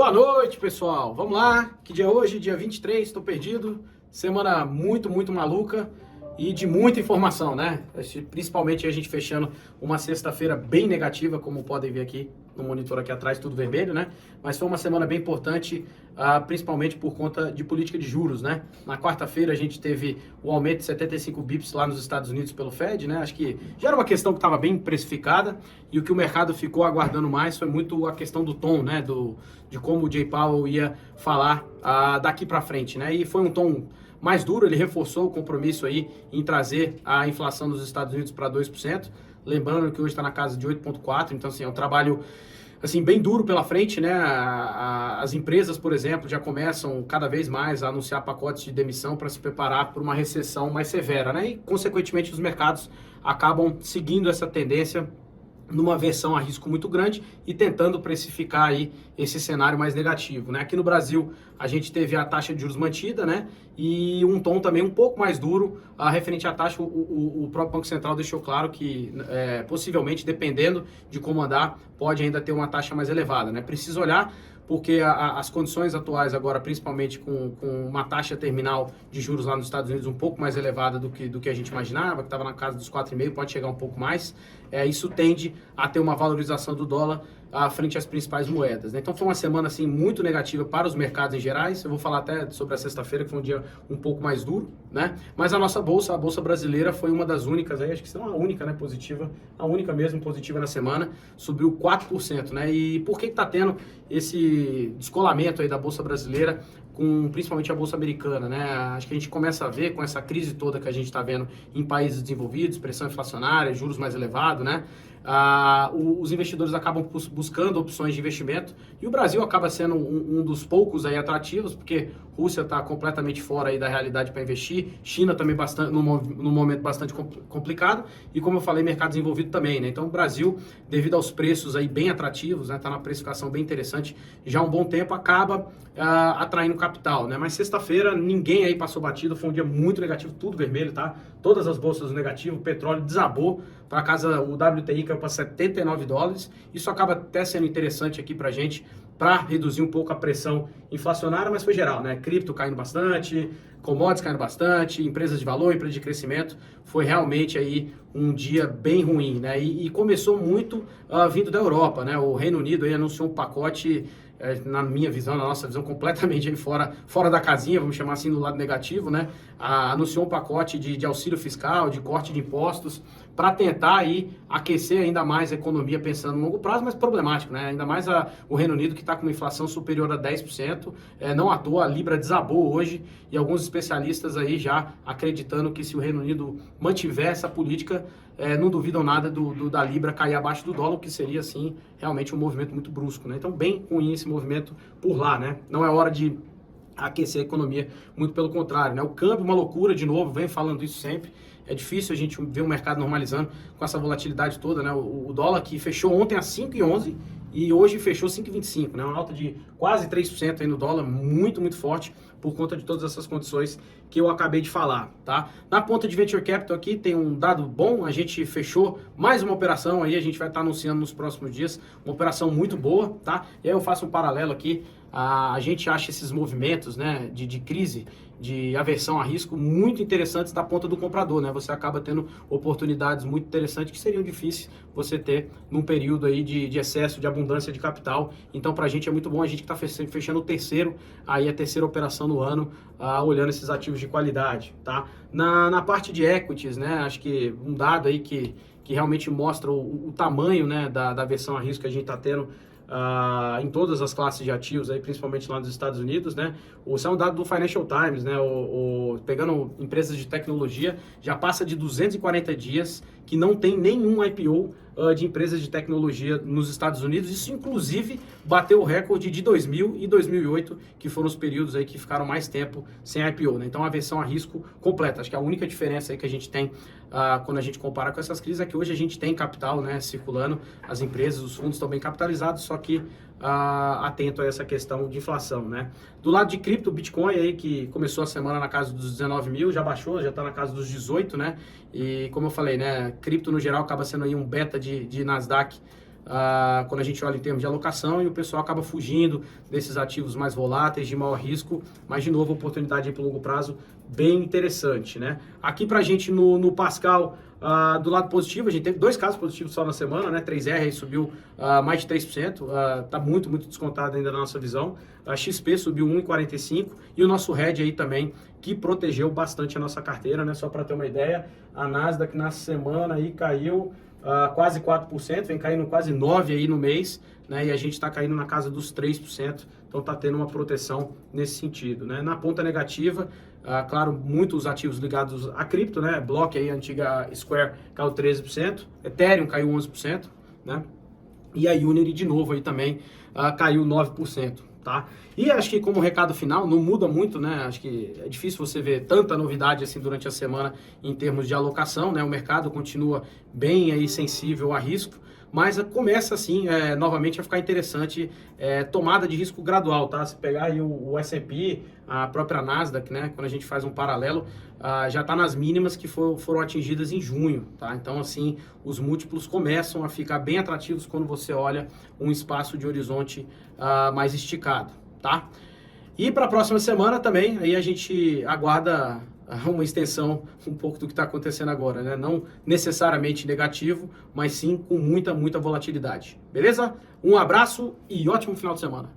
Boa noite, pessoal. Vamos lá. Que dia é hoje? Dia 23, estou perdido. Semana muito maluca e de muita informação, né? Principalmente a gente fechando uma sexta-feira bem negativa, como podem ver aqui no monitor aqui atrás, tudo vermelho, né? Mas foi uma semana bem importante, principalmente por conta de política de juros, né? Na quarta-feira a gente teve o aumento de 75 bips lá nos Estados Unidos pelo Fed, né? Acho que já era uma questão que estava bem precificada e o que o mercado ficou aguardando mais foi muito a questão do tom, né? De como o Jay Powell ia falar daqui para frente, né? E foi um tom mais duro, ele reforçou o compromisso aí em trazer a inflação dos Estados Unidos para 2%, lembrando que hoje está na casa de 8,4%, então assim, é um trabalho assim, bem duro pela frente, né? As empresas, por exemplo, já começam cada vez mais a anunciar pacotes de demissão para se preparar para uma recessão mais severa, né? E, consequentemente, os mercados acabam seguindo essa tendência numa versão a risco muito grande e tentando precificar aí esse cenário mais negativo, né? Aqui no Brasil a gente teve a taxa de juros mantida, né? E um tom também um pouco mais duro referente à taxa. O próprio Banco Central deixou claro que possivelmente, dependendo de como andar, pode ainda ter uma taxa mais elevada, né? Precisa olhar porque as condições atuais agora, principalmente com uma taxa terminal de juros lá nos Estados Unidos um pouco mais elevada do que a gente imaginava, que estava na casa dos 4,5, pode chegar um pouco mais, isso tende a ter uma valorização do dólar frente às principais moedas, né? Então foi uma semana assim muito negativa para os mercados em gerais. Eu vou falar até sobre a sexta-feira, que foi um dia um pouco mais duro, né? Mas a nossa bolsa, a bolsa brasileira, foi uma das únicas aí, acho que não a única, né, positiva, a única mesmo positiva na semana, subiu 4%, né? E por que está tendo esse descolamento aí da bolsa brasileira com principalmente a bolsa americana, né? Acho que a gente começa a ver com essa crise toda que a gente está vendo em países desenvolvidos, pressão inflacionária, juros mais elevados, né? Os investidores acabam buscando opções de investimento e o Brasil acaba sendo um dos poucos aí atrativos, porque Rússia está completamente fora aí da realidade para investir, China também bastante, num momento bastante complicado e, como eu falei, mercado desenvolvido também, né? Então o Brasil, devido aos preços aí bem atrativos, né, tá na precificação bem interessante, já há um bom tempo acaba atraindo capital, né? Mas sexta-feira ninguém aí passou batido, foi um dia muito negativo, tudo vermelho, tá? Todas as bolsas negativo, o petróleo desabou para casa, o WTI caiu para $79. Isso acaba até sendo interessante aqui para gente, para reduzir um pouco a pressão inflacionária, mas foi geral, né? Cripto caindo bastante, commodities caindo bastante, empresas de valor, empresas de crescimento. Foi realmente aí um dia bem ruim, né? E começou muito vindo da Europa, né? O Reino Unido aí anunciou um pacote, na minha visão, na nossa visão, completamente aí fora da casinha, vamos chamar assim, do lado negativo, né? Anunciou um pacote de auxílio fiscal, de corte de impostos, para tentar aí aquecer ainda mais a economia pensando no longo prazo, mas problemático, né? Ainda mais o Reino Unido, que está com uma inflação superior a 10%, não à toa a Libra desabou hoje, e alguns especialistas aí já acreditando que se o Reino Unido mantiver essa política, não duvidam nada da Libra cair abaixo do dólar, o que seria, assim, realmente um movimento muito brusco, né? Então, bem ruim esse movimento por lá, né? Não é hora de aquecer a economia, muito pelo contrário, né? O câmbio, uma loucura, de novo, venho falando isso sempre. É difícil a gente ver o mercado normalizando com essa volatilidade toda, né? O dólar que fechou ontem a 5,11 e hoje fechou 5,25, né? Uma alta de quase 3% aí no dólar, muito forte, por conta de todas essas condições que eu acabei de falar, tá? Na ponta de Venture Capital aqui tem um dado bom, a gente fechou mais uma operação aí, a gente vai estar anunciando nos próximos dias, uma operação muito boa, tá? E aí eu faço um paralelo aqui, a gente acha esses movimentos, né, de crise, de aversão a risco muito interessantes da ponta do comprador, né? Você acaba tendo oportunidades muito interessantes que seriam difíceis você ter num período aí de excesso, de abundância de capital. Então, pra gente é muito bom, a gente que está fechando a terceira operação no ano, olhando esses ativos de qualidade, tá? Na parte de equities, né? Acho que um dado aí que realmente mostra o tamanho, né, da aversão a risco que a gente está tendo em todas as classes de ativos, aí, principalmente lá nos Estados Unidos, né? Isso é um dado do Financial Times, né? Pegando empresas de tecnologia, já passa de 240 dias que não tem nenhum IPO de empresas de tecnologia nos Estados Unidos. Isso, inclusive, bateu o recorde de 2000 e 2008, que foram os períodos aí que ficaram mais tempo sem IPO, né? Então, a aversão a risco completa. Acho que a única diferença aí que a gente tem quando a gente compara com essas crises é que hoje a gente tem capital, né, circulando, as empresas, os fundos estão bem capitalizados, só que atento a essa questão de inflação, né? Do lado de cripto, o Bitcoin aí que começou a semana na casa dos 19 mil, já baixou, já está na casa dos 18, né? E como eu falei, né, cripto no geral acaba sendo aí um beta de Nasdaq quando a gente olha em termos de alocação, e o pessoal acaba fugindo desses ativos mais voláteis, de maior risco, mas de novo, oportunidade para o longo prazo bem interessante, né? Aqui para a gente no Pascal, do lado positivo, a gente teve 2 casos positivos só na semana, né? 3R aí subiu mais de 3%, tá muito descontado ainda na nossa visão. A XP subiu 1,45% e o nosso hedge aí também, que protegeu bastante a nossa carteira, né? Só para ter uma ideia, a Nasdaq na semana aí caiu quase 4%, vem caindo quase 9% aí no mês, né? E a gente está caindo na casa dos 3%, então está tendo uma proteção nesse sentido, né? Na ponta negativa, claro, muitos ativos ligados a cripto, né? Block aí, a antiga Square, caiu 13%, Ethereum caiu 11%, né? E a Unity de novo aí também caiu 9%. Tá? E acho que como recado final, não muda muito, né? Acho que é difícil você ver tanta novidade assim durante a semana em termos de alocação, né? O mercado continua bem aí sensível a risco, mas começa assim, novamente a ficar interessante, tomada de risco gradual, tá? Se pegar aí o S&P, a própria Nasdaq, né? Quando a gente faz um paralelo, já está nas mínimas que foram atingidas em junho, tá? Então, assim, os múltiplos começam a ficar bem atrativos quando você olha um espaço de horizonte mais esticado, tá? E para a próxima semana também, aí a gente aguarda uma extensão um pouco do que está acontecendo agora, né? Não necessariamente negativo, mas sim com muita volatilidade. Beleza? Um abraço e ótimo final de semana.